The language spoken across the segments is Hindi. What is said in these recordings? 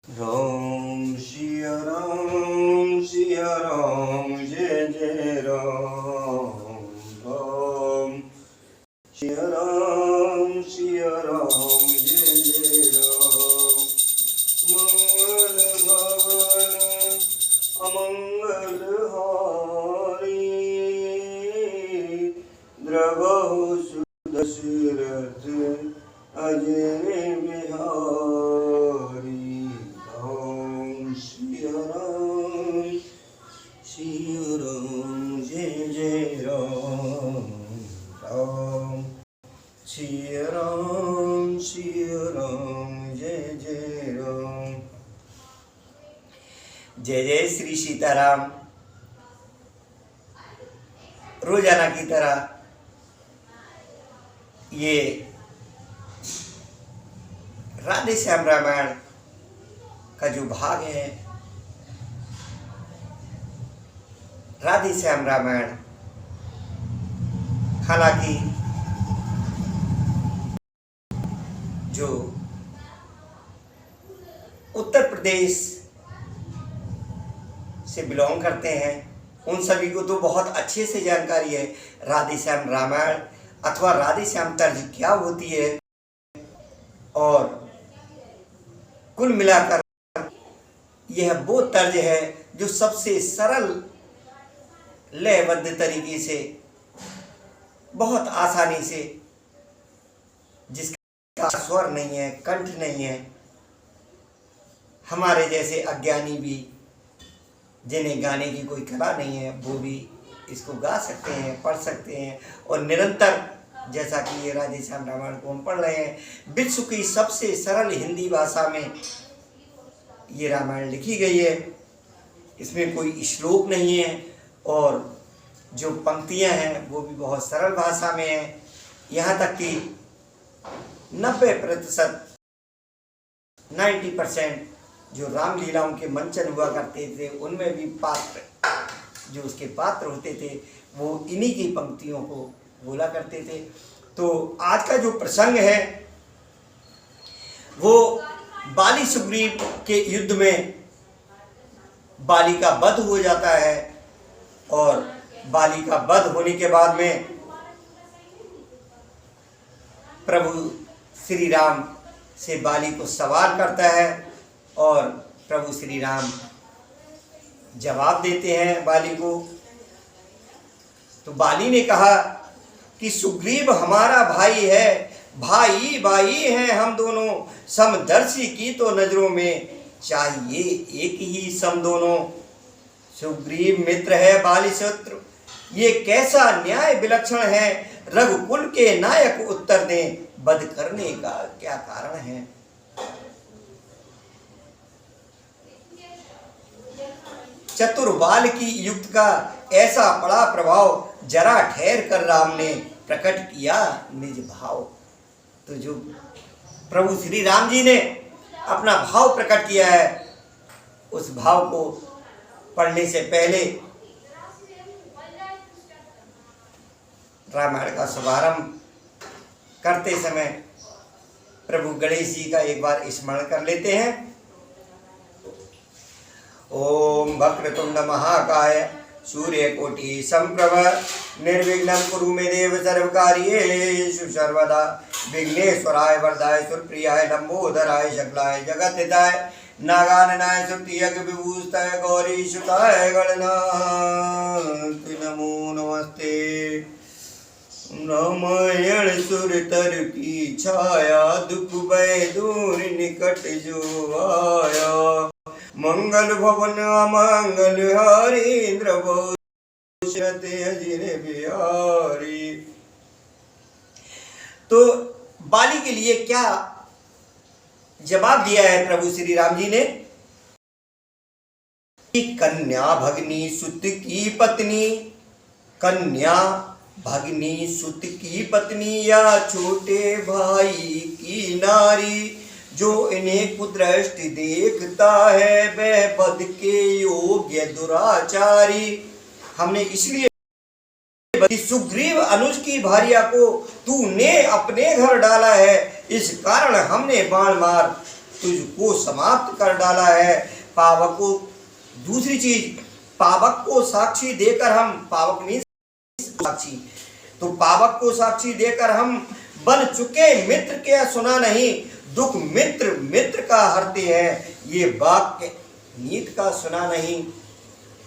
राम सिया राम जय जय राम राम सिया राम जय जय राम मंगल भवन अमंगल हारी द्रवहु सुदशरथ अजय बिहारी सिया राम जय जय राम राम सिया राम जय जय राम। जय जय श्री सीताराम। रोजाना की तरह ये राधे श्याम रामायण का जो भाग है, राधे श्याम रामायण, हालांकि जो उत्तर प्रदेश से बिलोंग करते हैं उन सभी को तो बहुत अच्छे से जानकारी है राधे श्याम रामायण अथवा राधे श्याम तर्ज क्या होती है। और कुल मिलाकर यह वो तर्ज है जो सबसे सरल लयबद्ध तरीके से, बहुत आसानी से, जिसका स्वर नहीं है, कंठ नहीं है, हमारे जैसे अज्ञानी भी, जिन्हें गाने की कोई कला नहीं है, वो भी इसको गा सकते हैं, पढ़ सकते हैं। और निरंतर, जैसा कि ये राधे श्याम रामायण को हम पढ़ रहे हैं, विश्व की सबसे सरल हिंदी भाषा में ये रामायण लिखी गई है। इसमें कोई श्लोक नहीं है और जो पंक्तियां हैं वो भी बहुत सरल भाषा में है। यहाँ तक कि 90% 90% जो रामलीलाओं के मंचन हुआ करते थे उनमें भी पात्र, जो उसके पात्र होते थे, वो इन्हीं की पंक्तियों को बोला करते थे। तो आज का जो प्रसंग है वो बाली सुग्रीव के युद्ध में बाली का वध हो जाता है और बाली का वध होने के बाद में प्रभु श्री राम से बाली को सवाल करता है और प्रभु श्री राम जवाब देते हैं बाली को। तो बाली ने कहा कि सुग्रीव हमारा भाई है, भाई भाई हैं हम दोनों, समदर्शी की तो नजरों में चाहिए एक ही सम दोनों। सुग्रीव मित्र है बाली शत्रु, ये कैसा न्याय विलक्षण है, रघुकुल के नायक उत्तर दें, वध करने का क्या कारण है। चतुर बाल की युक्त का ऐसा पड़ा प्रभाव, जरा ठहर कर राम ने प्रकट किया निज भाव। तो जो प्रभु श्री राम जी ने अपना भाव प्रकट किया है, उस भाव को पढ़ने से पहले रामायण का शुभारंभ करते समय प्रभु गणेश जी का एक बार स्मरण कर लेते हैं। ओम वक्रतुंड महाकाय सूर्यकोटि संप्रभ निर्विघ्नं कुरु मे देव सर्वकार्येषु सर्वदा। विघ्नेश्वराय वरदाय सुरप्रियाय लंबोदराय शकलाय जगतहिताय नागाननाय सुप्रियक विभूषिताय गौरीसुताय गणनाथ नमो नमस्ते। रामायण सुर तर की छाया, दुख भय दूर निकट जो आया, मंगल भवन अमंगल हारी, द्रवते अजिर बिहारी। तो बाली के लिए क्या जवाब दिया है प्रभु श्री राम जी ने कि कन्या भगनी सुत की पत्नी, कन्या भगनी सुत की पत्नी या छोटे भाई की नारी, जो इन्हें कुदृष्टि देखता है वह बद के योग्य दुराचारी। हमने इसलिए कि सुग्रीव अनुज की भार्या को तूने अपने घर डाला है, इस कारण हमने बाण मार तुझको समाप्त कर डाला है। पावक को, दूसरी चीज, पावक को साक्षी देकर हम, पावक मीन्स साक्षी, तो पावक को साक्षी देकर हम बन चुके मित्र के सुना नहीं, दुख मित्र मित्र का हरते हैं, ये वाक्य नीत का सुना नहीं।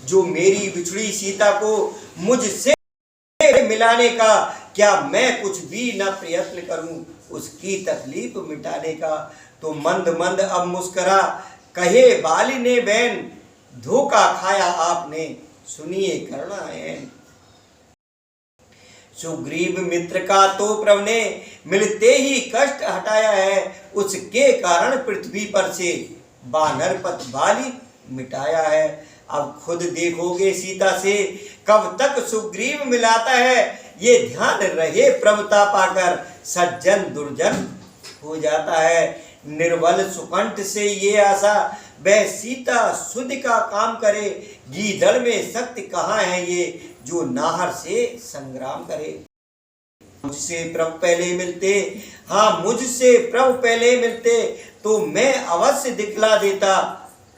जो मेरी बिछड़ी सीता को मुझसे मिलाने का, क्या मैं कुछ भी न प्रयत्न करूं उसकी तकलीफ मिटाने का। तो मंद मंद अब मुस्करा कहे बाली ने बहन, धोखा खाया आपने सुनिए करना है। सुग्रीव मित्र का तो प्रभु ने मिलते ही कष्ट हटाया है, उसके कारण पृथ्वी पर से वानरपत बाली मिटाया है। अब खुद देखोगे सीता से कब तक सुग्रीव मिलाता है, ये ध्यान रहे प्रभुता पाकर सज्जन दुर्जन हो जाता है। निर्बल सुकंठ से ये आशा वह सीता सुध का काम करे, गीदड़ में शक्ति कहाँ है ये जो नाहर से संग्राम करे। मुझसे प्रभु पहले मिलते, हाँ मुझसे प्रभु पहले मिलते तो मैं अवश्य दिखला देता,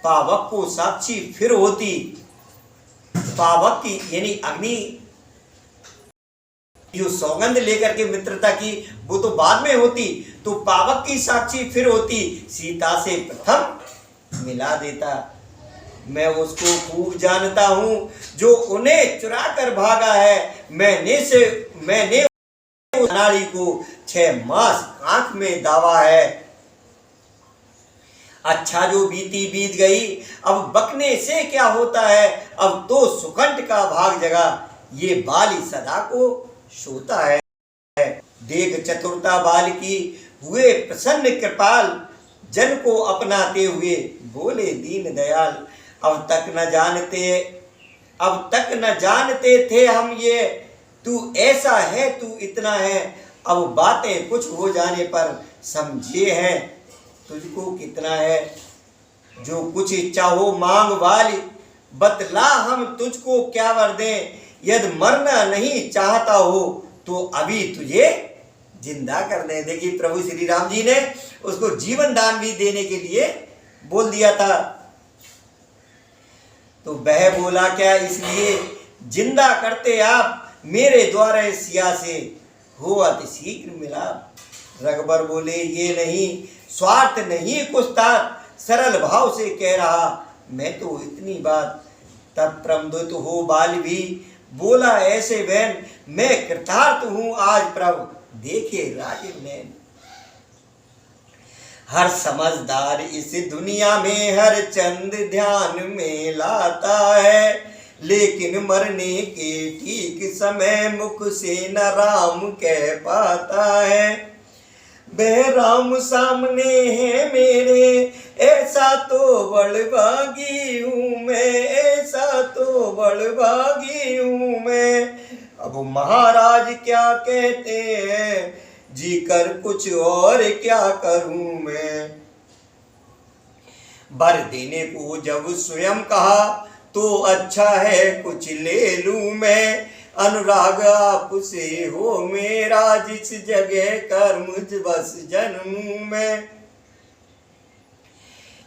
पावक को साक्षी फिर होती। पावक की यानी अग्नि जो सौगंध लेकर के मित्रता की वो तो बाद में होती, तो पावक की साक्षी फिर होती, सीता से प्रथम मिला देता। मैं उसको खूब जानता हूं जो उन्हें चुरा कर भागा है, मैंने नारी को 6 मास आंख में दावा है। अच्छा जो बीती बीत गई, अब बकने से क्या होता है, अब तो सुकंठ का भाग जगा, ये बाली सदा को सोता है। देख चतुरता बाल की हुए प्रसन्न कृपाल, जन को अपनाते हुए बोले दीन दयाल। अब तक न जानते थे हम ये, तू ऐसा है तू इतना है, अब बातें कुछ हो जाने पर समझे हैं तुझको कितना है। जो कुछ चाहो मांग वाली, बतला हम तुझको क्या वर दें, यदि मरना नहीं चाहता हो तो अभी तुझे जिंदा कर दें। देखिए प्रभु श्री राम जी ने उसको जीवन दान भी देने के लिए बोल दिया था, तो वह बोला क्या इसलिए जिंदा करते आप मेरे द्वारा सिया से, हो अति शीघ्र मिला। रघुबर बोले ये नहीं, स्वार्थ नहीं कुछ था, सरल भाव से कह रहा मैं तो इतनी बात। तब प्रमोदित हो बाल भी बोला ऐसे बहन, मैं कृतार्थ हूं आज प्रभु देखे राजीव नैन। हर समझदार इस दुनिया में हर चंद ध्यान में लाता है, लेकिन मरने के ठीक समय मुख से न राम कह पाता है। वह राम सामने है मेरे, ऐसा तो बड़भागी हूँ मैं, ऐसा तो बड़भागी हूँ मैं। अब महाराज क्या कहते हैं, जी कर कुछ और क्या करूँ मैं। वर देने को जब स्वयं कहा तो अच्छा है कुछ ले लूँ मैं। अनुराग आपसे हो मेरा जिस जगह कर मुझ बस जन्मूं मैं।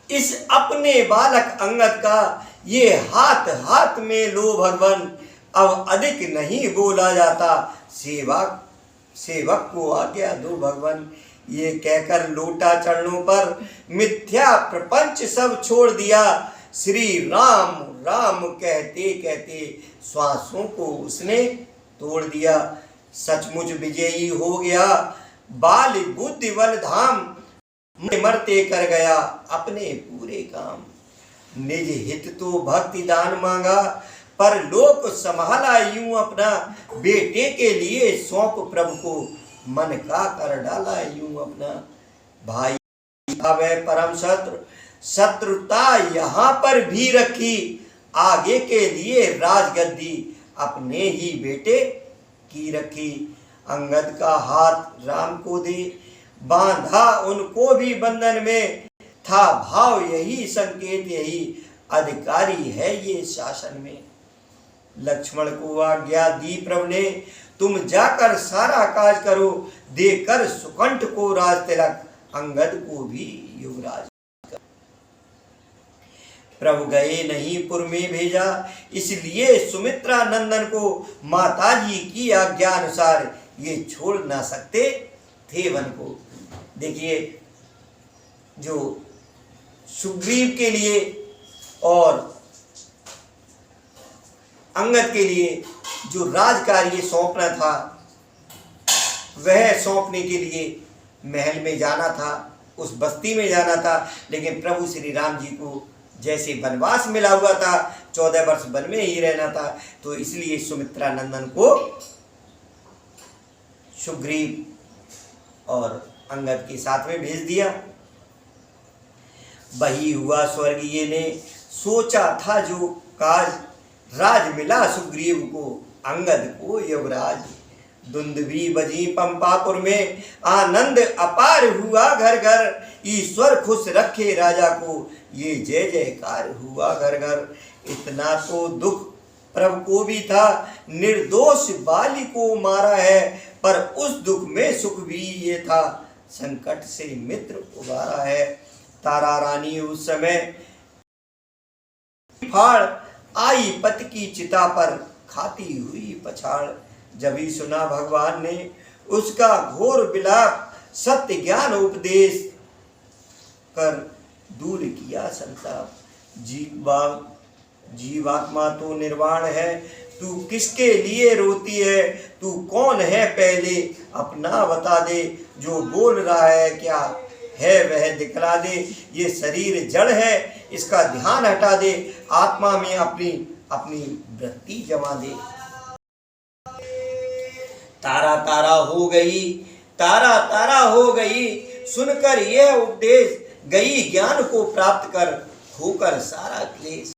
इस अपने बालक अंगद का ये हाथ हाथ में लो भगवान, अब अधिक नहीं बोला जाता, सेवक को आज्ञा दो भगवान। ये कहकर लोटा चरणों पर मिथ्या प्रपंच सब छोड़ दिया, श्री राम राम कहते कहते श्वासों को उसने तोड़ दिया। सचमुच विजयी हो गया बाल बुद्धि बल धाम, मरते कर गया अपने पूरे काम। निज हित तो भक्ति दान मांगा, पर लोक संभाला यूं अपना। बेटे के लिए सौंप प्रभु को, मन का कर डाला यूं अपना। भाई वह परम शत्रुता यहाँ पर भी रखी, आगे के लिए राजगद्दी अपने ही बेटे की रखी। अंगद का हाथ राम को दे, बांधा उनको भी बंधन में, था भाव यही संकेत यही, अधिकारी है ये शासन में। लक्ष्मण को आज्ञा दी प्रभु ने, तुम जाकर सारा काज करो, देकर सुकंठ को राज तिलक, अंगद को भी युवराज। प्रभु गए नहीं पुर में भेजा, इसलिए सुमित्रा नंदन को माताजी की आज्ञा अनुसार ये छोड़ ना सकते थे वन को। देखिए, जो सुग्रीव के लिए और अंगद के लिए जो राजकार्य सौंपना था, वह सौंपने के लिए महल में जाना था, उस बस्ती में जाना था। लेकिन प्रभु श्री राम जी को जैसे वनवास मिला हुआ था, 14 वर्ष वन में ही रहना था, तो इसलिए सुमित्रा नंदन को सुग्रीव और अंगद के साथ में भेज दिया। वही हुआ स्वर्गीय ने सोचा था जो काज, राज मिला सुग्रीव को अंगद को युवराज। दुंदुभी बजी पंपापुर में आनंद अपार हुआ घर घर, ईश्वर खुश रखे राजा को ये जय जयकार हुआ घर घर। इतना तो दुख प्रभु को भी था, निर्दोष बाली को मारा है, पर उस दुख में सुख भी ये था, संकट से मित्र उबारा है। तारा रानी उस समय फाड़ आई पति की चिता पर, खाती हुई पछाड़। जब ही सुना भगवान ने उसका घोर विलाप, सत्य ज्ञान उपदेश कर दूर किया संताप। जीवात्मा तो निर्वाण है, तू किसके लिए रोती है, तू कौन है पहले अपना बता दे, जो बोल रहा है क्या है वह दिखला दे। ये शरीर जड़ है, इसका ध्यान हटा दे, आत्मा में अपनी अपनी वृत्ति जमा दे। तारा तारा हो गई, तारा तारा हो गई, सुनकर यह उपदेश, गई ज्ञान को प्राप्त कर, होकर सारा क्लेश।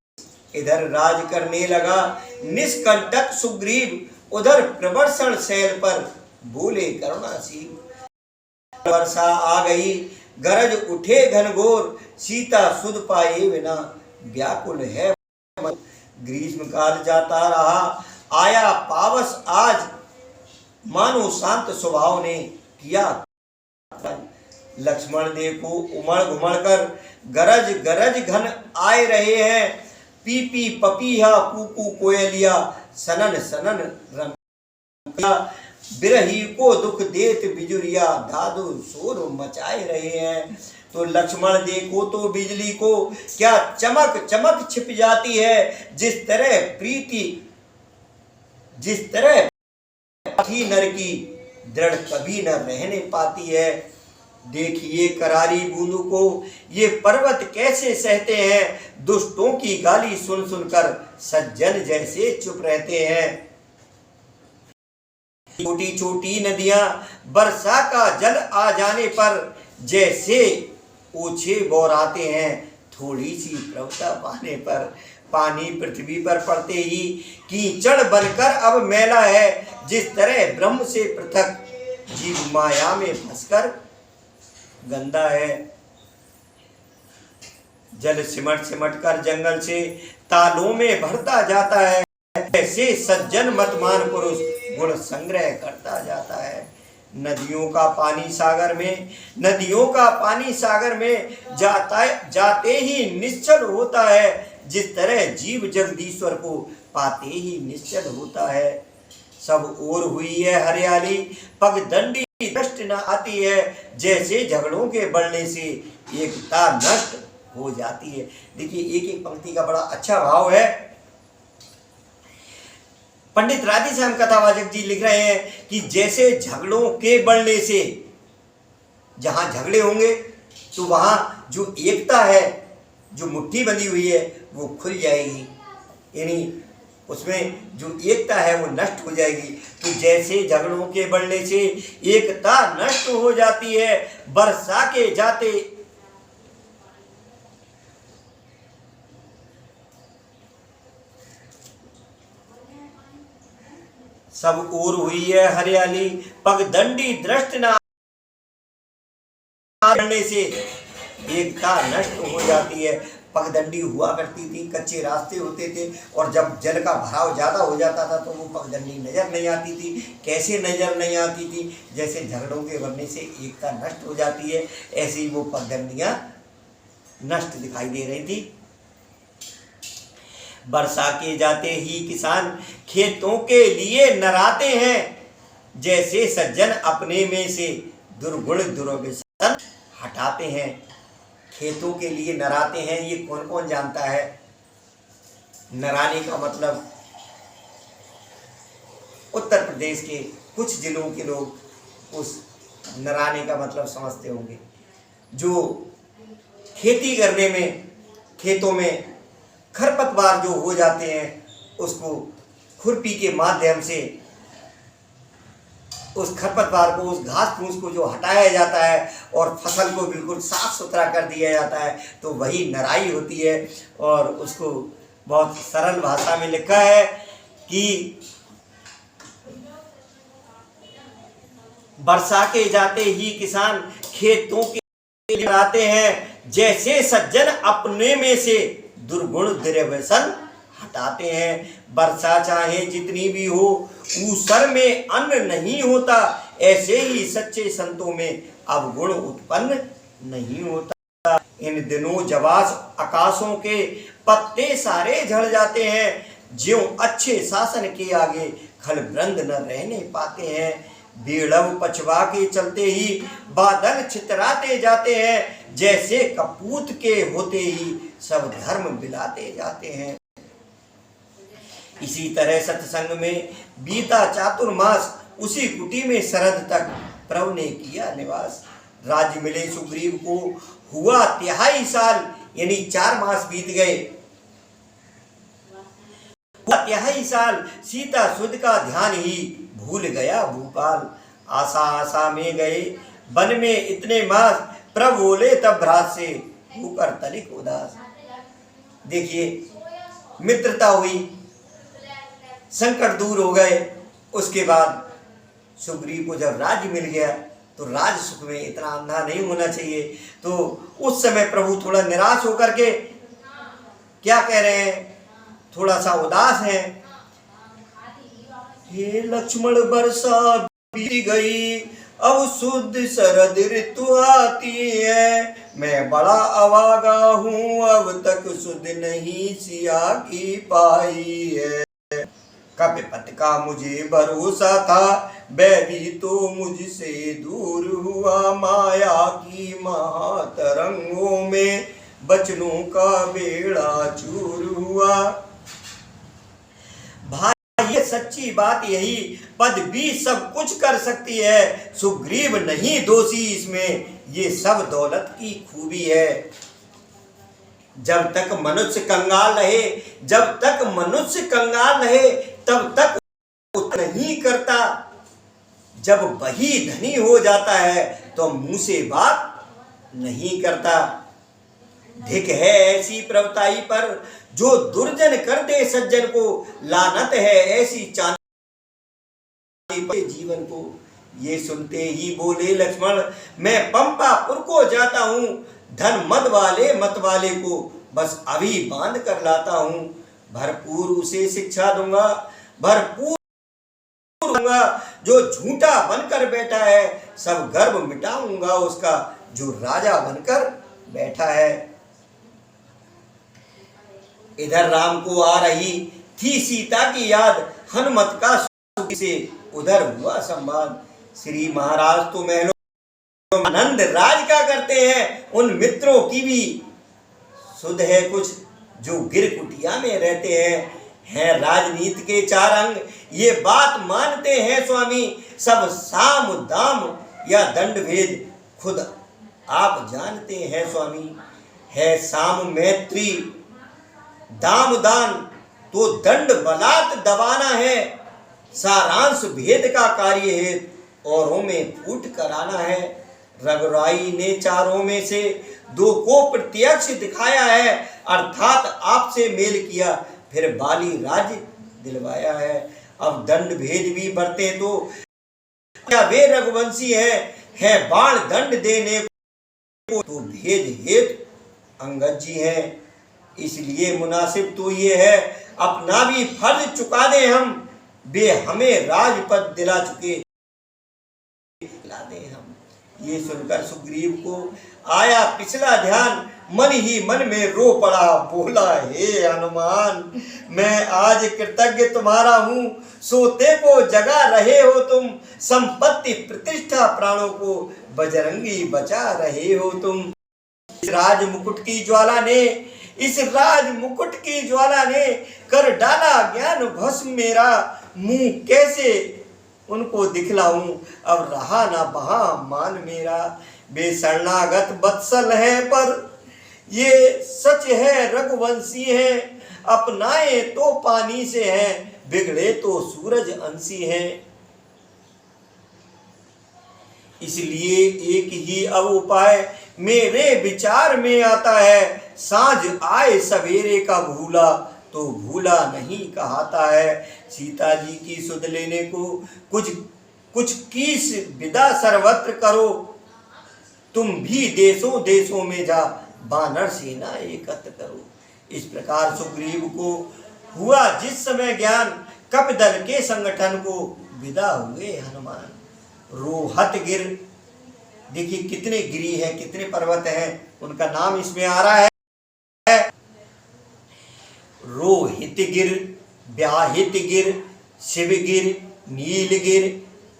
इधर राज करने लगा निष्कंटक सुग्रीव, उधर प्रवर्षण शैल पर बोले करुणाशील। वर्षा आ गई, गरज उठे घनघोर, सीता सुध पाए बिना व्याकुल है। ग्रीष्म काल जाता रहा, आया पावस आज, मानो शांत स्वभाव ने किया। लक्ष्मण देखो उमड़ घुमड़ कर, गरज गरज घन आए रहे हैं, पीपी पपीहा कूकू कोयलिया, सनन सनन रमिया। बिरही को दुख देत बिजुरिया, दादू शोर मचाए रहे हैं। तो लक्ष्मण देखो तो बिजली को क्या चमक चमक छिप जाती है, जिस तरह प्रीति जिस तरह नर की दृढ़ कभी न रहने पाती है। देखिए करारी बूंदों को ये पर्वत कैसे सहते हैं, दुष्टों की गाली सुन सुनकर सज्जन जैसे चुप रहते हैं। छोटी छोटी नदियां वर्षा का जल आ जाने पर जैसे ओछे बौराते हैं, थोड़ी सी प्रवता पाने पर। पानी पृथ्वी पर पड़ते ही कीचड़ बनकर अब मैला है, जिस तरह ब्रह्म से पृथक जीव माया में फंसकर गंदा है। जल सिमट सिमट कर जंगल से तालों में भरता जाता है, ऐसे सज्जन मतमान पुरुष गुण संग्रह करता जाता है। नदियों का पानी सागर में जाते ही निश्चल होता है, जिस तरह जीव जगदीश्वर को पाते ही निश्चल होता है। सब ओर हुई है हरियाली, पगडंडी नष्ट न आती है, जैसे झगड़ों के बढ़ने से एकता नष्ट हो जाती है। देखिए, एक एक पंक्ति का बड़ा अच्छा भाव है। पंडित राधेश्याम कथावाचक जी लिख रहे हैं कि जैसे झगड़ों के बढ़ने से, जहां झगड़े होंगे तो वहां जो एकता है, जो मुट्ठी बंधी हुई है, वो खुल जाएगी, यानी उसमें जो एकता है वो नष्ट हो जाएगी। तो जैसे झगड़ों के बढ़ने से एकता नष्ट हो जाती है, वर्षा के जाते सब ओर हुई है हरियाली, पगडंडी दृष्ट न आने से एकता नष्ट हो जाती है। पगडंडी हुआ करती थी, कच्चे रास्ते होते थे, और जब जल का भराव ज़्यादा हो जाता था तो वो पगडंडी नज़र नहीं आती थी। कैसे नज़र नहीं आती थी? जैसे झगड़ों के बनने से एकता नष्ट हो जाती है, ऐसे ही वो पगडंडियाँ नष्ट दिखाई दे रही थी। वर्षा के जाते ही किसान खेतों के लिए नराते हैं, जैसे सज्जन अपने में से दुर्गुण दुर्व्यसन हटाते हैं। खेतों के लिए नराते हैं, ये कौन कौन जानता है? नराने का मतलब उत्तर प्रदेश के कुछ जिलों के लोग उस नराने का मतलब समझते होंगे। जो खेती करने में खेतों में खरपतवार जो हो जाते हैं, उसको खुरपी के माध्यम से उस खरपतवार को, उस घास फूस को जो हटाया जाता है और फसल को बिल्कुल साफ सुथरा कर दिया जाता है, तो वही नराई होती है। और उसको बहुत सरल भाषा में लिखा है कि वर्षा के जाते ही किसान खेतों के लिए आते हैं, जैसे सज्जन अपने में से दुर्गुण दुर्व्यसन हटाते हैं। वर्षा चाहे जितनी भी हो, ऊसर में अन्न नहीं होता, ऐसे ही सच्चे संतों में अवगुण उत्पन्न नहीं होता। इन दिनों जवास आकाशों के पत्ते सारे झड़ जाते हैं, ज्यों अच्छे शासन के आगे खल वृंद न रहने पाते हैं। बेड़व पछवा के चलते ही बादल छितराते जाते हैं, जैसे कपूत के होते ही सब धर्म बिलाते जाते हैं। इसी तरह सत्संग में बीता चातुर्मास, उसी कुटी में शरद तक प्रभु ने किया निवास। राज्य मिले सुग्रीव को हुआ 3.5 साल, यानी 4 मास बीत गए। 3.5 साल सीता सुध का ध्यान ही भूल गया भूपाल। आशा आशा में गए वन में इतने मास, प्रभु बोले तब भ्रात से होकर तनिक उदास। देखिए, मित्रता हुई, संकट दूर हो गए। उसके बाद सुग्रीव को जब राज्य मिल गया, तो राज सुख में इतना अंधा नहीं होना चाहिए। तो उस समय प्रभु थोड़ा निराश होकर के क्या कह रहे हैं, थोड़ा सा उदास है। हे लक्ष्मण वर्षा बीत गई, अब शुद्ध शरद ऋतु आती है। मैं बड़ा अभागा हूँ, अब तक शुद्ध नहीं सिया की पाई है। कपिपत का मुझे भरोसा था, बैरी तो मुझसे दूर हुआ। माया की महातरंगों में बचनों का बेड़ा चूर हुआ। भाई, ये सच्ची बात यही, पद भी सब कुछ कर सकती है। सुग्रीव नहीं दोषी इसमें, ये सब दौलत की खूबी है। जब तक मनुष्य कंगाल रहे, जब तक मनुष्य कंगाल रहे, तब तक नहीं करता। जब वही धनी हो जाता है, तो मुंह से बात नहीं करता। धिक है ऐसी प्रवताई पर, जो दुर्जन कर दे सज्जन को। लानत है ऐसी चांदी पे जीवन को। ये सुनते ही बोले लक्ष्मण, मैं पंपापुर को जाता हूँ। धन मद वाले मत वाले को बस अभी बांध कर लाता हूँ। भरपूर उसे शिक्षा दूंगा, भरपूर दूंगा। जो झूठा बनकर बैठा है, सब गर्व मिटाऊंगा उसका, जो राजा बनकर बैठा है। इधर राम को आ रही थी सीता की याद, हनुमत का से उधर हुआ संवाद। श्री महाराज तो महलों आनंद राज का करते हैं, उन मित्रों की भी सुध है कुछ, जो गिर कुटिया में रहते हैं राजनीति के 4 अंग। ये बात मानते हैं स्वामी, सब साम दाम या दंड भेद खुद आप जानते हैं स्वामी। है साम मैत्री दाम दान, तो दंड बलात् दबाना है। सारांश भेद का कार्य है, औरों में फूट कराना है। रघुराई ने 4 में से 2 को प्रत्यक्ष दिखाया है, अर्थात आपसे मेल किया, फिर बाली राज्य दिलवाया है। अब दंड भेद भी बरते तो क्या वे रघुवंशी है बाण दंड देने को, तो भेद हेतु अंगद जी हैं। इसलिए मुनासिब तो ये है, अपना भी फर्ज चुका दे हम। वे हमें राजपद दिला चुके, दिला दे हम। ये सुनकर सुग्रीव को आया पिछला ध्यान, मन ही मन में रो पड़ा, बोला हे हनुमान मैं आज कृतज्ञ तुम्हारा हूँ, सोते को जगा रहे हो तुम, संपत्ति प्रतिष्ठा प्राणों को बजरंगी बचा रहे हो तुम। इस राज मुकुट की ज्वाला ने, इस राज मुकुट की ज्वाला ने कर डाला ज्ञान भस्म मेरा, मुंह कैसे उनको दिखलाऊं, अब रहा ना बहा मान मेरा। बेशरणागत बत्सल है पर ये सच है रघुवंशी है, अपनाए तो पानी से है, बिगड़े तो सूरज अंशी है। इसलिए एक ही अब उपाय मेरे विचार में आता है, सांझ आए सवेरे का भूला तो भूला नहीं कहाता है। सीता जी की सुध लेने को कुछ कीस विदा सर्वत्र करो, तुम भी देशों देशों में जा बानर सेना एकत्र करो। इस प्रकार सुग्रीव को हुआ जिस समय ज्ञान, कपिदल के संगठन को विदा हुए हनुमान। रोहत गिर, देखिए कितने गिरी हैं, कितने पर्वत हैं, उनका नाम इसमें आ रहा है। रोहित गिर, ब्याहित गिर, शिवगिर, नीलगिर,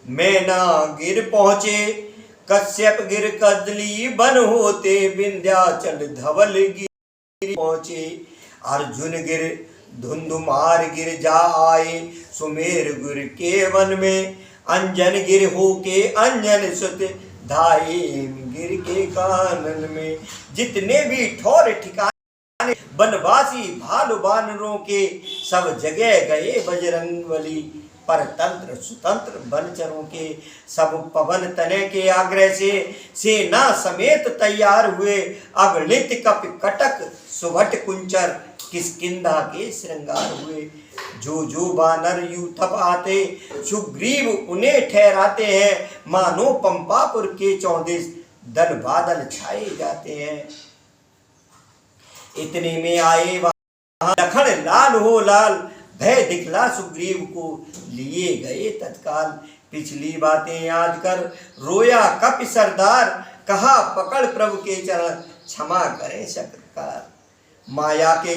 मैना गिर पहुंचे, कश्यप गिर कदली बन होते, विंध्याचल धवल गिर पहुंचे। अर्जुन गिर धुंधुमार गिर जा आए, सुमेर गिर के वन में, अंजन गिर हो के अंजन सुत धाये गिर के कानन में। जितने भी ठौर ठिकाने बनवासी भालू बानरों के, सब जगह गए बजरंगबली, परतंत्र सुतंत्र बनचरों के। सब पवन तने के आग्रह से सेना समेत तैयार हुए, अगणित कप कटक सुभट कुंचर, किष्किंधा के श्रृंगार हुए। जो बानर यूं थप आते, सुग्रीव उन्हें ठहराते हैं, मानो पंपापुर के 14 दल बादल छाए जाते हैं। इतने में आए वहां लखन लाल हो लाल, भय दिखला सुग्रीव को लिए गए तत्काल। पिछली बातें याद कर रोया कपि सरदार, कहा पकड़ प्रभु के चरण क्षमा करें शकरकार। माया के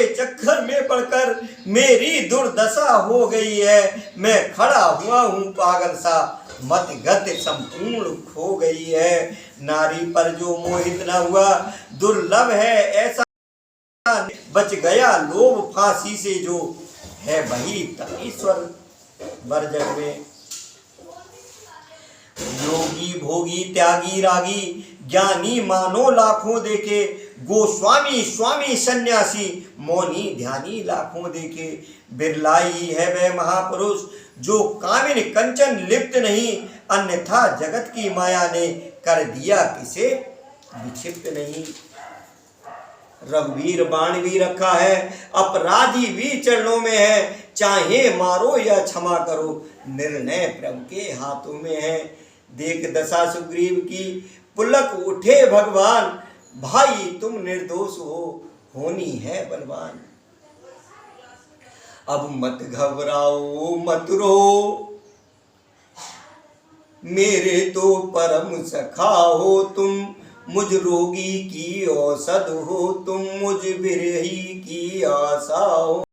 चक्कर में पड़कर मेरी दुर्दशा हो गई है, मैं खड़ा हुआ हूँ पागल सा, मत गति संपूर्ण खो गई है। नारी पर जो मोहित न हुआ दुर्लभ है ऐसा, बच गया लोभ फांसी से जो है वही ईश्वर वर जग में। योगी भोगी त्यागी रागी, ज्ञानी मानो लाखों देखे, गोस्वामी स्वामी सन्यासी, मौनी ध्यानी लाखों देखे। बिरलाई है वह महापुरुष जो कामिन कंचन लिप्त नहीं, अन्यथा जगत की माया ने कर दिया किसे विक्षिप्त नहीं। रघुवीर बाण भी रखा है, अपराधी भी चरणों में है, चाहे मारो या क्षमा करो, निर्णय प्रभु के हाथों में है। देख दशा सुग्रीव की पुलक उठे भगवान, भाई तुम निर्दोष हो होनी है बलवान। अब मत घबराओ मत रो, मेरे तो परम सखा हो तुम, मुझ रोगी की औषध हो तुम, मुझ बिरही की आशा हो।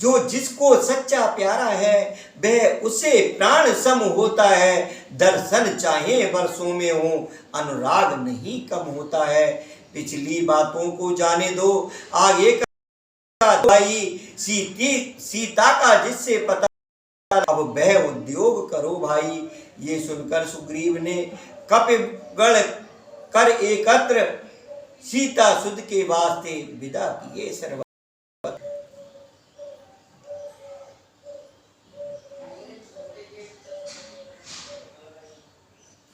जो जिसको सच्चा प्यारा है वह उसे प्राण सम होता है, दर्शन चाहे वर्षों में हो अनुराग नहीं कम होता है। पिछली बातों को जाने दो आगे का भाई, सीता का जिससे पता अब वह उद्योग करो भाई। ये सुनकर सुग्रीव ने कपिगण कर एकत्र, सीता सुध के वास्ते विदा किए सर्व।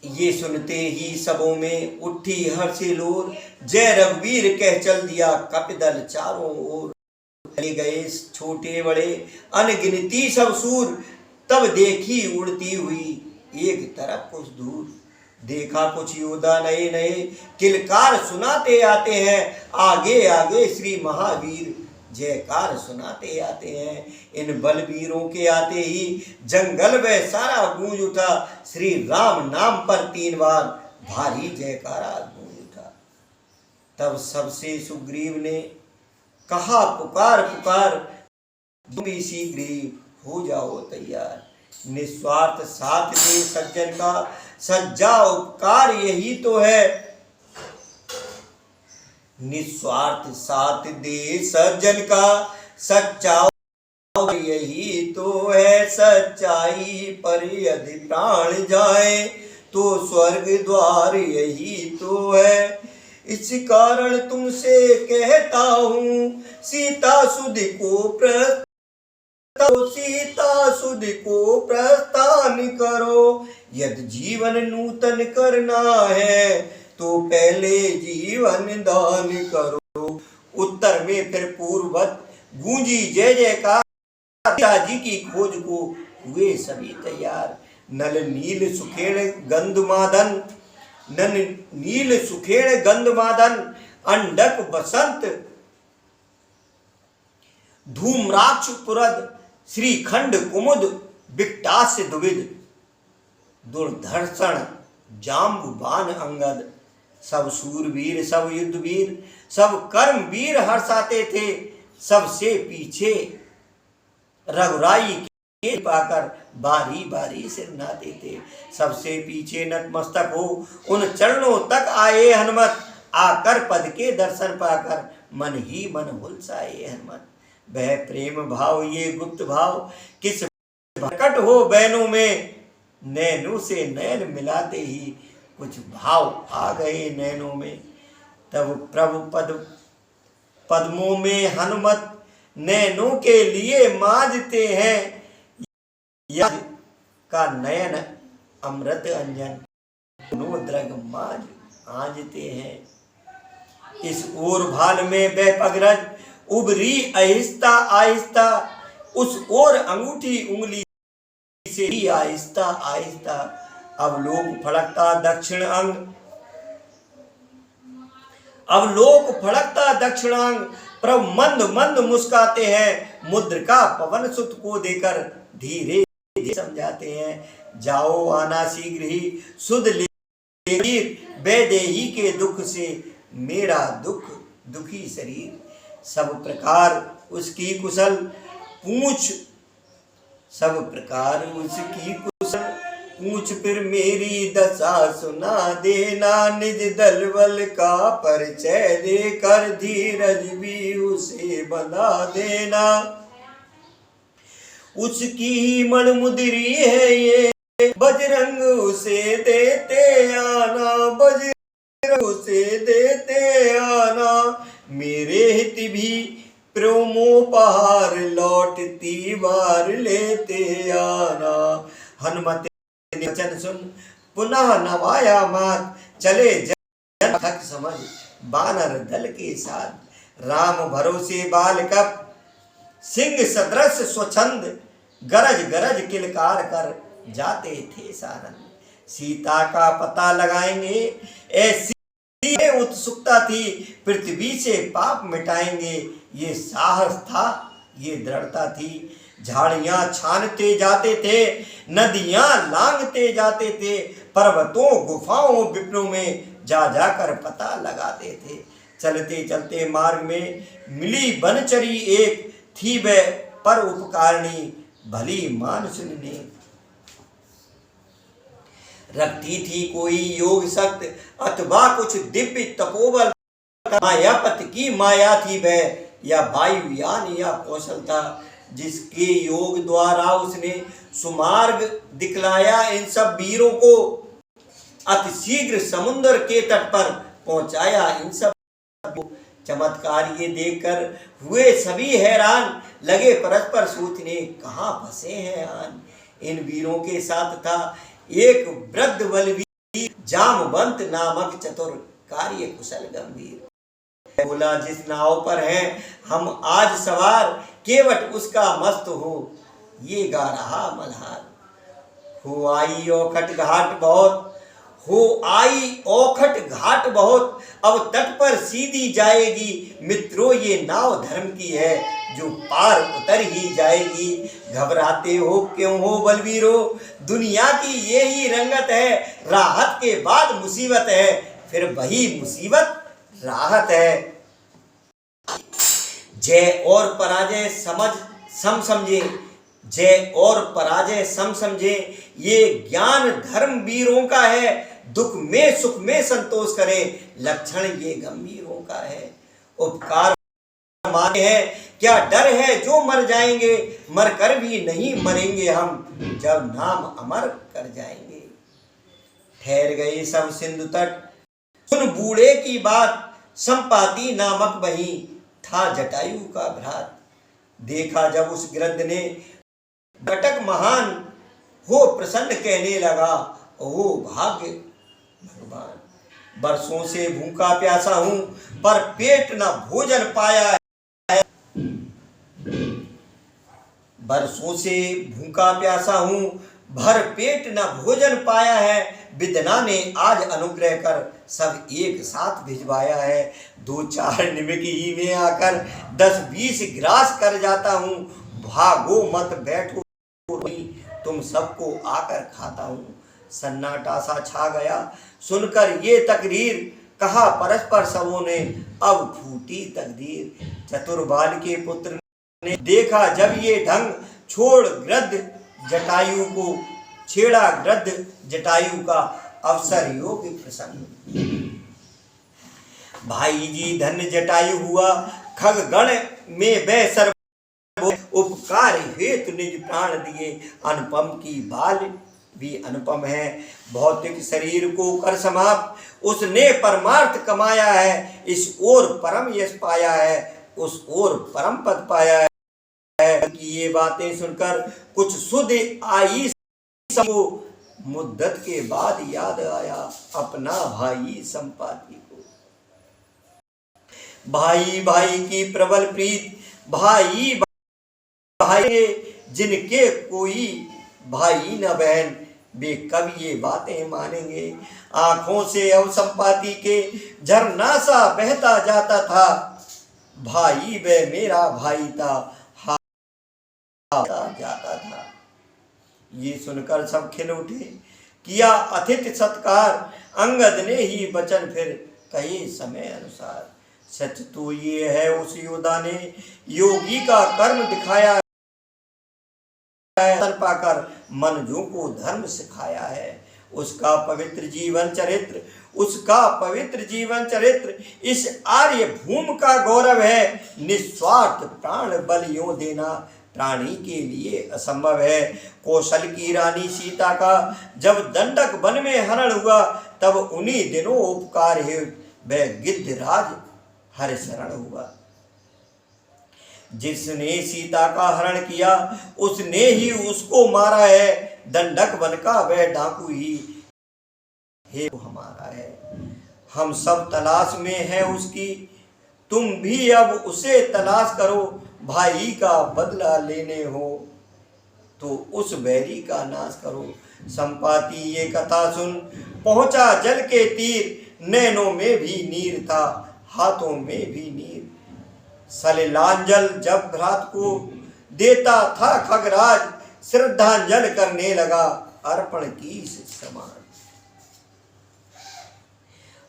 ये सुनते ही सबों में उठी हर्षिलोर, जय रघुवीर कह चल दिया कपिदल चारों ओर। चले गए छोटे बड़े अनगिनती सब सूर, तब देखी उड़ती हुई एक तरफ कुछ दूर। देखा कुछ योद्धा नए नए किलकार सुनाते आते हैं, आगे आगे श्री महावीर जयकार सुनाते आते हैं। इन बलवीरों के आते ही जंगल में सारा गूंज उठा, श्री राम नाम पर 3 बार भारी जयकारा गूंज उठा। तब सबसे सुग्रीव ने कहा, पुकार पुकार, तुम भी शीघ्र ही हो जाओ तैयार। निस्वार्थ साथ दे सज्जन का सज्जा उपकार यही तो है। निस्वार्थ साथ दे सज्जन का सच्चा यही तो है। सच्चाई पर यदि प्राण जाए तो स्वर्ग द्वार यही तो है। इस कारण तुमसे कहता हूँ सीता सुध को प्रस्थान करो। यदि जीवन नूतन करना है तो पहले जीवन दान करो। उत्तर में फिर पूर्ववत गूंजी जय जयकार। सीता जी की खोज को हुए सभी तैयार। नल नील सुखेड़ गंधमादन अंडक बसंत धूम्राक्ष पुरद श्रीखंड कुमुद विकटास्य दुविध। दुर्धर्षण जाम्बुबान अंगद। सब सूरवीर सब युद्धवीर सब कर्मवीर हर्षाते थे। सबसे पीछे रघुराई के पाकर बारी बारी सिर नाते थे। सबसे पीछे नतमस्तक हो उन चरणों तक आए हनुमत। आकर पद के दर्शन पाकर मन ही मन हुलसाए हनुमत। वह प्रेम भाव ये गुप्त भाव किस प्रकट हो बैनों में। नैनों से नैन मिलाते ही कुछ भाव आ गए नैनों में। तब प्रभु पद्मों में हनुमत नैनों के लिए मांझते हैं। यज का नयन अमृत अंजन द्रग मांझ आंजते हैं। इस ओर भाल में वह पगरज उभरी आहिस्ता आहिस्ता। उस ओर अंगूठी उंगली से ही आहिस्ता आहिस्ता। अवलोक फड़कता दक्षिणांग। प्रभु मंद मंद मुस्काते हैं। मुद्रिका पवन सुत को देकर धीरे धीरे समझाते हैं। जाओ आना शीघ्र ही सुध ले वैदेही के दुख से मेरा दुखी शरीर। सब प्रकार उसकी कुशल पूछ फिर मेरी दशा सुना देना। निज दलबल का परिचय देकर धीरज भी उसे बंधा देना। उसकी मनमुद्री है ये बजरंग उसे देते आना। बजरंग उसे देते आना। मेरे हित भी प्रेमोपहार लौटती बार लेते आना। हनुमत ने वचन सुन पुनः नवाया मात। चले जन थक समझ बानर दल के साथ। राम भरोसे बाल कप सिंह सदृश स्वच्छंद। गरज गरज किलकार कर जाते थे सानंद। सीता का पता लगाएंगे ऐसी उत्सुकता थी। पृथ्वी से पाप मिटाएंगे ये साहस था ये दृढ़ता थी। झाड़ियां छानते जाते थे नदियां लांघते जाते थे। पर्वतों गुफाओं विपिनों में जा जाकर पता लगाते थे। चलते चलते मार्ग में मिली बनचरी एक। थी वह पर उपकारिणी भली मानसून ने। रखती थी कोई योग शक्ति अथवा कुछ दिव्य तपोबल। मायापत की माया थी वह या वायुयान या कौशल था। जिसके योग द्वारा उसने सुमार्ग दिखलाया इन सब वीरों को। अति शीघ्र समुद्र के तट पर पहुंचाया इन सब को। चमत्कार ये देखकर हुए सभी हैरान। लगे परस्पर सोचने कहाँ फंसे हैं आन। इन वीरों के साथ था एक वृद्ध बलवीर जामवंत नामक चतुर कार्य कुशल गंभीर। बोला जिस नाव पर हैं हम आज सवार केवट उसका मस्त हो ये गा रहा मल्हार। हो आई औखट घाट बहुत हो आई औखट घाट बहुत, अब तट पर सीधी जाएगी। मित्रों ये नाव धर्म की है, जो पार उतर ही जाएगी। घबराते हो क्यों हो बलवीरो, दुनिया की ये ही रंगत है। राहत के बाद मुसीबत है, फिर वही मुसीबत राहत है। जय और पराजय समझे, जय और पराजय समझे, ये ज्ञान धर्म वीरों का है। दुख में सुख में संतोष करें, लक्षण ये गंभीरों का है। उपकार माने हैं, क्या डर है जो मर जाएंगे, मर कर भी नहीं मरेंगे हम, जब नाम अमर कर जाएंगे। ठहर गए सब सिंधु तट, सुन बूढ़े की बात। संपाति नामक वही था जटायु का भ्रात। देखा जब उस गिरध ने, घटक महान हो प्रसन्न कहने लगा। ओ भाग्य भगवान, बरसों से भूखा प्यासा हूं, पर पेट न भोजन पाया है। बरसों से भूखा प्यासा हूं, भर पेट न भोजन पाया है। विदना ने आज अनुग्रह कर सब एक साथ भिजवाया है। 2-4 निमिक ही में आकर 10-20 ग्रास कर जाता हूं। भागो मत बैठो, तुम सबको आकर खाता हूं। सन्नाटा सा छा गया सुनकर ये तकरीर, कहा परस्पर सबों ने अब फूटी तकदीर। चतुर्बाल के पुत्र ने देखा जब ये ढंग, छोड़ गृध्र जटायु को छेड़ा गृध्र जटायु का अवसर योग्य प्रसंग। भाई जी धन्य जटायु हुआ, खग गण में वह सर्व उपकार हेतु निज प्राण दिए। अनुपम की बाल भी अनुपम है, भौतिक शरीर को कर समाप्त उसने परमार्थ कमाया है। इस ओर परम यश पाया है, उस ओर परम पद पाया है। कि ये बातें सुनकर कुछ सुध आई सबको, मुद्दत के बाद याद आया अपना भाई संपाति को। भाई भाई की प्रबल प्रीत, भाई भाई जिनके कोई भाई न बहन, वे कब ये बातें मानेंगे। आंखों से अब संपाति के झरना सा बहता जाता था। भाई वह मेरा भाई था, जाता था। ये सुनकर सब खिल उठे, किया अतिथि सत्कार। अंगद ने ही वचन फिर कहे समय अनुसार। सच तो ये है उस योद्धा ने योगी का कर्म दिखाया है, पाकर मनुजों को धर्म सिखाया है। उसका पवित्र जीवन चरित्र इस आर्य भूमि का गौरव है। निस्वार्थ प्राण बल यूं देना प्राणी के लिए असंभव है। कौशल की रानी सीता का जब दंडक वन में हरण हुआ, तब उन्हीं दिनों उपकार है वह गिद्धराज हर शरण हुआ। जिसने सीता का हरण किया उसने ही उसको मारा है। दंडक वन का वह डाकू ही है हमारा है। हम सब तलाश में है उसकी, तुम भी अब उसे तलाश करो। भाई का बदला लेने हो तो उस बैरी का नाश करो। संपाति ये कथा सुन पहुंचा जल के तीर। नैनों में भी नीर था, हाथों में भी नीर। सलिलांजल जब भ्रात को देता था खगराज, श्रद्धांजल करने लगा अर्पण की समान।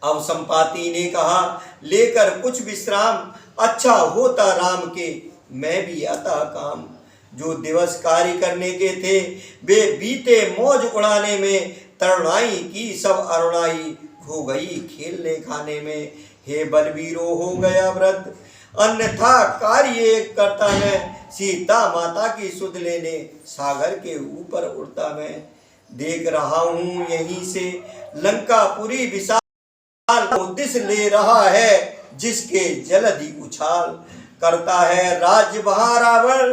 अब संपाति ने कहा लेकर कुछ विश्राम, अच्छा होता राम के मैं भी आता काम। जो दिवस कार्य करने के थे वे बीते मौज उड़ाने में। तरुणाई की सब अरुणाई खो गई खेलने खाने में। हे बलवीरो हो गया व्रत अन्यथा कार्य एक करता मैं। सीता माता की सुध लेने सागर के ऊपर उड़ता मैं। देख रहा हूँ यहीं से लंकापुरी विशाल उद्देश्य ले रहा है जिसके जलधि उछाल। करता है राज्य वहाँ रावण,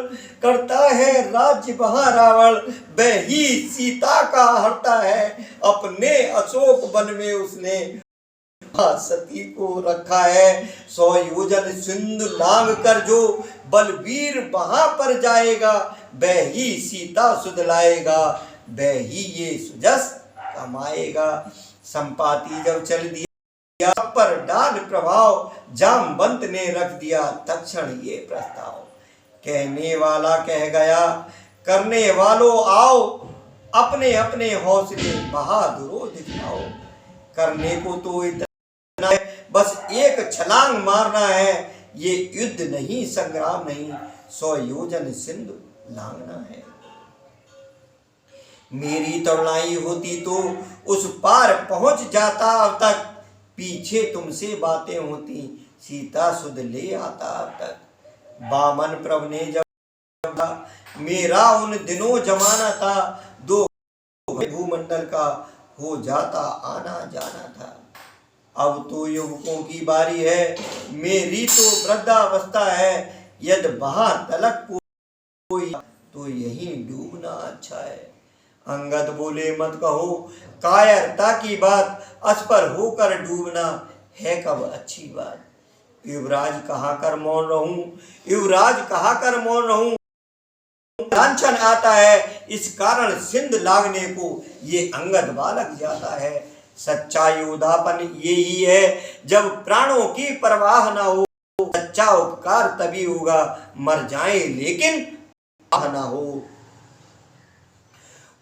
वह ही सीता का हरता है। अपने अशोक वन में उसने सती को रखा है। 100 योजन सिंधु लांग कर जो बलवीर वहां पर जाएगा, वह ही सीता सुध लाएगा, वह ही ये सुजस कमाएगा। संपाति जब चल दिया पर डाल प्रभाव, जामवंत ने रख दिया तक्षण ये प्रस्ताव। कहने वाला कह गया करने वालों आओ, अपने अपने हौसले बहादुरों दिखाओ। करने को तो इतना है, बस एक छलांग मारना है, ये युद्ध नहीं संग्राम नहीं, 100 योजन सिंधु लांघना है। मेरी तरुणाई होती तो उस पार पहुंच जाता अब तक, पीछे तुमसे बातें होती सीता सुध ले आता अब तक। बामन प्रभु ने जब मेरा उन दिनों जमाना था, दो भूमंडल का हो जाता आना जाना था। अब तो युवकों की बारी है, मेरी तो वृद्धावस्था है, यदि वहां तलक कोई तो यहीं डूबना अच्छा है। अंगद बोले मत कहो कायरता की बात, असफल होकर डूबना है कब अच्छी बात। युवराज कहा कर मौन रहूं, युवराज कहा कर मौन रहूं, लांछन आता है इस कारण सिंध लागने को ये अंगद बालक जाता है। सच्चा योधापन यही है जब प्राणों की परवाह ना हो, सच्चा उपकार तभी होगा मर जाए लेकिन आह ना हो।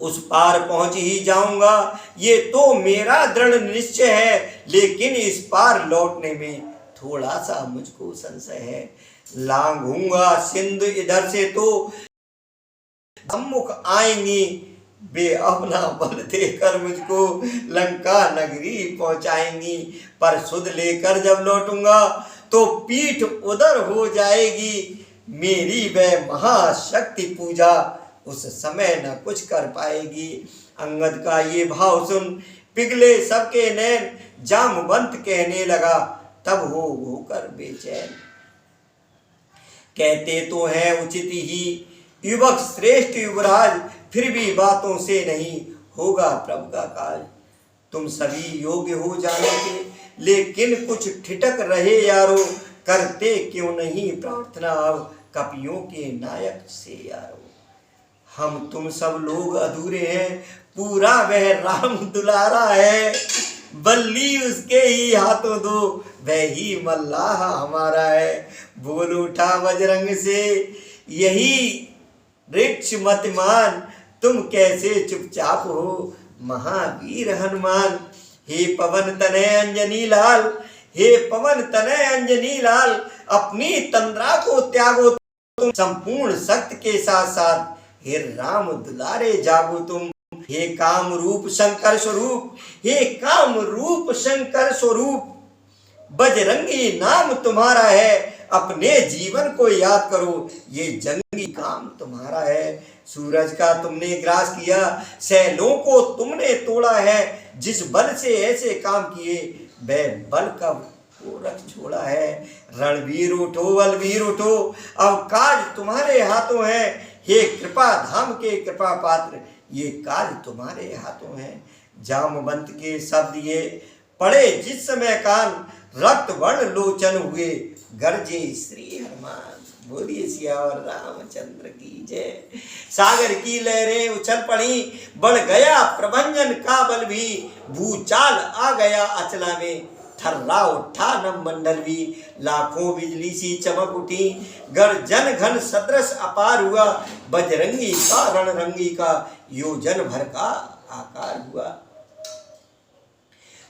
उस पार पहुंच ही जाऊंगा ये तो मेरा दृढ़ निश्चय है, लेकिन इस पार लौटने में थोड़ा सा मुझको संशय है। लांघूंगा सिंध इधर से तो सम्मुख आएंगी, वे अपना बल देकर मुझको लंका नगरी पहुंचाएंगी। पर सुध लेकर जब लौटूंगा तो पीठ उधर हो जाएगी, मेरी वह महाशक्ति पूजा उस समय न कुछ कर पाएगी। अंगद का ये भाव सुन पिघले सबके नैन, जामवंत कहने लगा तब होकर बेचैन। कहते तो है उचित ही युवक श्रेष्ठ युवराज, फिर भी बातों से नहीं होगा प्रभु का काज। तुम सभी योग्य हो जाने के, लेकिन कुछ ठिठक रहे यारो, करते क्यों नहीं प्रार्थना अब कपियों के नायक से यारो। हम तुम सब लोग अधूरे हैं, पूरा वह राम दुलारा है, बल्ली उसके ही हाथों दो, वह ही मल्लाह हमारा है। बोल उठा बजरंग से यही वृक्ष मतिमान, तुम कैसे चुपचाप हो महावीर हनुमान। हे पवन तनय अंजनी लाल, हे पवन तनय अंजनी लाल, अपनी तंद्रा को त्यागो तुम संपूर्ण शक्ति के साथ साथ, हे राम दुलारे जागो तुम। हे काम रूप शंकर स्वरूप, हे काम रूप शंकर स्वरूप, बजरंगी नाम तुम्हारा है, अपने जीवन को याद करो ये जंगी काम तुम्हारा है। सूरज का तुमने ग्रास किया, सैलों को तुमने तोड़ा है, जिस बल से ऐसे काम किए वह बल कब को रख छोड़ा है। रणवीर उठो बलवीर उठो, अब काज तुम्हारे हाथों है, हे कृपा धाम के कृपा पात्र ये काज तुम्हारे हाथों है। जामवंत के शब्द ये पड़े जिस समय कान, रक्त वर्ण लोचन हुए गरजे श्री हनुमान। बोलिए सियावर रामचंद्र की जय। सागर की लहरें उछल पड़ी, बढ़ गया प्रभंजन का बल भी, भूचाल आ गया अचला में, थर्रा उठा नभ मंडल भी। लाखों बिजली सी चमक उठी, गर्जन घन सदृश अपार हुआ, बजरंगी का रणरंगी का योजन भर का आकार हुआ।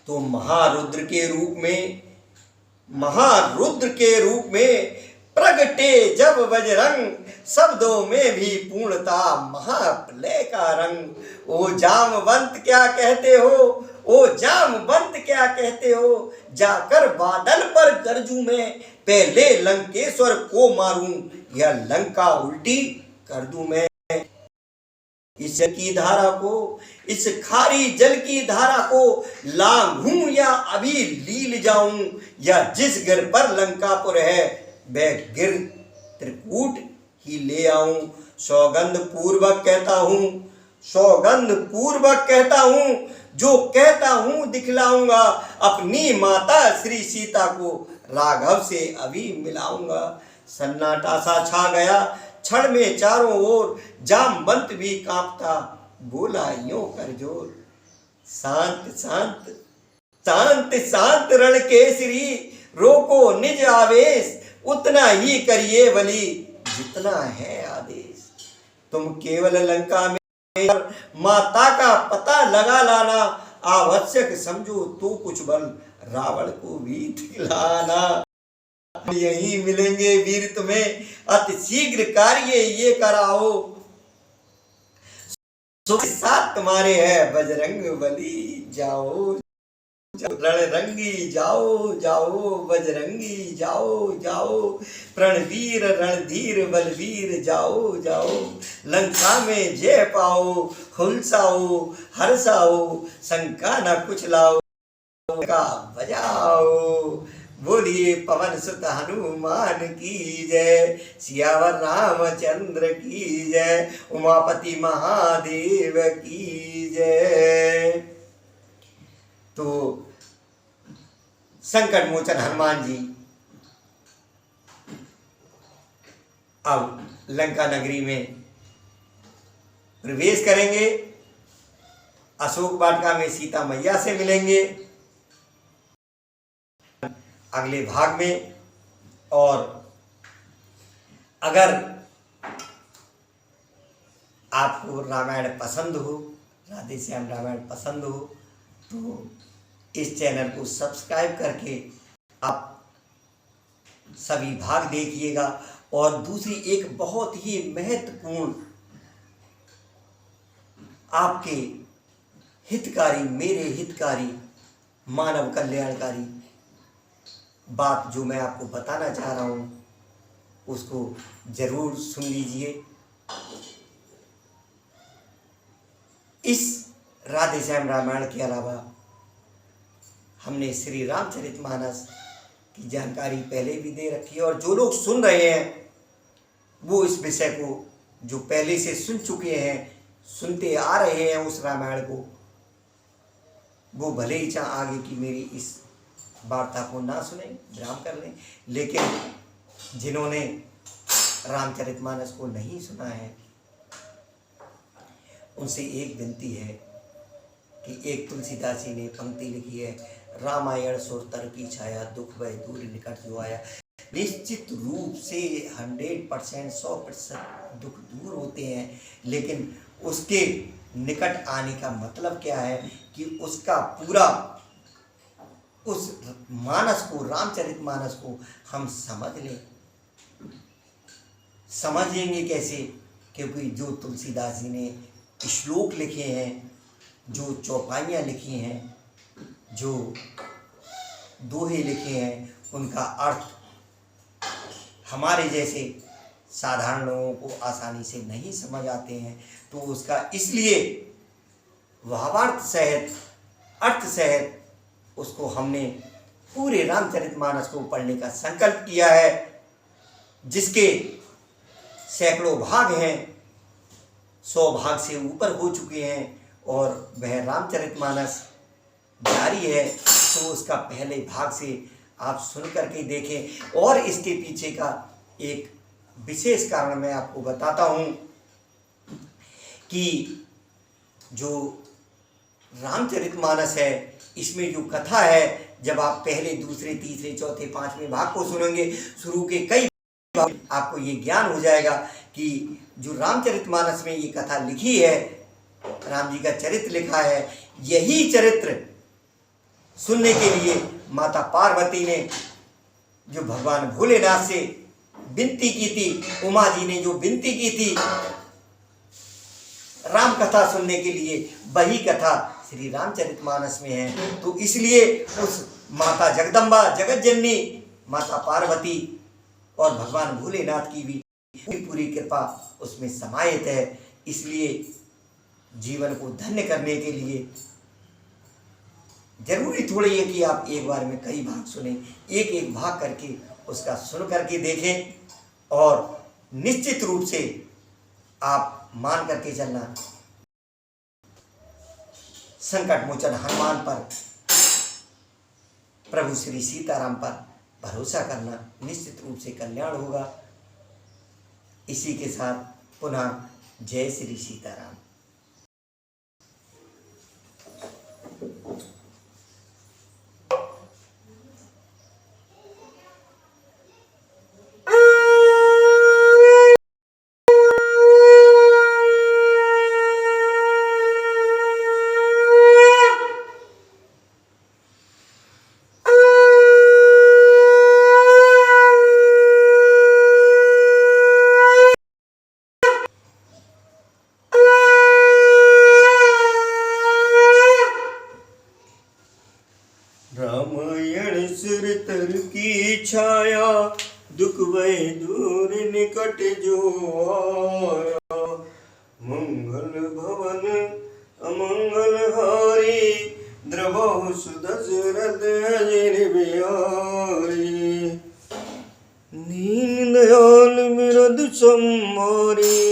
तो महारुद्र के रूप में प्रगटे जब बजरंग, शब्दों में भी पूर्णता महाप्रलय का रंग। ओ जामवंत क्या कहते हो, ओ जामवंत क्या कहते हो, जाकर बादल पर गरजूं मैं, पहले लंकेश्वर को मारूं या लंका उल्टी कर दूं मैं। इस की धारा को, इस खारी जल की धारा को लांघूं या अभी लील जाऊं, या जिस गिर पर लंकापुर है वह गिर त्रिकूट ही ले आऊं। सौगंध पूर्वक कहता हूं, सौगंध पूर्वक कहता हूं, जो कहता हूं दिखलाऊंगा, अपनी माता श्री सीता को राघव से अभी मिलाऊंगा। सन्नाटा सा छा गया क्षण में चारों ओर, जामवंत भी कांपता बोला यूं कर जोर। शांत शांत शांत शांत रण केसरी, रोको निज आवेश, उतना ही करिए बलि जितना है आदेश। तुम केवल लंका में माता का पता लगा लाना, आवश्यक समझो तो कुछ बल रावण को भी दिलाना। यही मिलेंगे वीर तुम्हें, अति शीघ्र कार्य ये कराओ, साथ तुम्हारे है बजरंग बली जाओ। रणरंगी जाओ जाओ, बजरंगी जाओ जाओ, प्रणवीर रणधीर बलवीर जाओ जाओ। लंका में जय पाओ, हुलसाओ हर्षाओ, शंका न कुछ लाओ का बजाओ। बोलिए पवन सुत हनुमान की जय, सियावर रामचंद्र की जय, उमापति महादेव की जय। तो संकट मोचन हनुमान जी अब लंका नगरी में प्रवेश करेंगे, अशोक वाटिका में सीता मैया से मिलेंगे अगले भाग में। और अगर आपको रामायण पसंद हो, राधे श्याम रामायण पसंद हो, तो इस चैनल को सब्सक्राइब करके आप सभी भाग देखिएगा। और दूसरी एक बहुत ही महत्वपूर्ण आपके हितकारी, मेरे हितकारी, मानव कल्याणकारी बात जो मैं आपको बताना चाह रहा हूँ, उसको जरूर सुन लीजिए। इस राधे श्याम रामायण के अलावा हमने श्री रामचरितमानस की जानकारी पहले भी दे रखी है, और जो लोग सुन रहे हैं वो इस विषय को जो पहले से सुन चुके हैं, सुनते आ रहे हैं उस रामायण को, वो भले ही चाहे आगे की मेरी इस वार्ता को ना सुने, विराम कर लें, लेकिन जिन्होंने रामचरितमानस को नहीं सुना है उनसे एक विनती है कि एक तुलसीदास जी ने पंक्ति लिखी है, रामायण सुर तर की छाया, दुख भय दूर निकट जो आया। निश्चित रूप से 100% 100% दुख दूर होते हैं, लेकिन उसके निकट आने का मतलब क्या है कि उसका पूरा उस मानस को, रामचरितमानस को हम समझ लें। समझेंगे कैसे? क्योंकि जो तुलसीदास जी ने श्लोक लिखे हैं, जो चौपाइयाँ लिखी हैं, जो दोहे लिखे हैं, उनका अर्थ हमारे जैसे साधारण लोगों को आसानी से नहीं समझ आते हैं। तो उसका इसलिए भावार्थ सहित, अर्थ सहित उसको हमने पूरे रामचरितमानस को पढ़ने का संकल्प किया है, जिसके सैकड़ों भाग हैं, 100 भाग से ऊपर हो चुके हैं, और वह रामचरितमानस जारी है। तो उसका पहले भाग से आप सुन करके देखें। और इसके पीछे का एक विशेष कारण मैं आपको बताता हूँ कि जो रामचरितमानस है, इसमें जो कथा है, जब आप पहले, दूसरे, तीसरे, चौथे, पांचवें भाग को सुनेंगे, शुरू के कई भाग, आपको ये ज्ञान हो जाएगा कि जो रामचरितमानस में ये कथा लिखी है, राम जी का चरित्र लिखा है, यही चरित्र सुनने के लिए माता पार्वती ने जो भगवान भोलेनाथ से विनती की थी, उमा जी ने जो विनती की थी राम कथा सुनने के लिए, वही कथा श्री रामचरितमानस में है। तो इसलिए उस माता जगदम्बा, जगत जननी माता पार्वती और भगवान भोलेनाथ की भी पूरी कृपा उसमें समाहित है। इसलिए जीवन को धन्य करने के लिए जरूरी थोड़ी है कि आप एक बार में कई भाग सुने, एक एक भाग करके उसका सुन करके देखें, और निश्चित रूप से आप मान करके चलना, संकट मोचन हनुमान पर, प्रभु श्री सीताराम पर भरोसा करना, निश्चित रूप से कल्याण होगा। इसी के साथ पुनः जय श्री सीताराम। छाया दुख भय दूर निकट जो आया। मंगल भवन अमंगल हारी द्रवहु सुदशरथ अजर बिहारी। दीन दयाल बिरद सम्हारी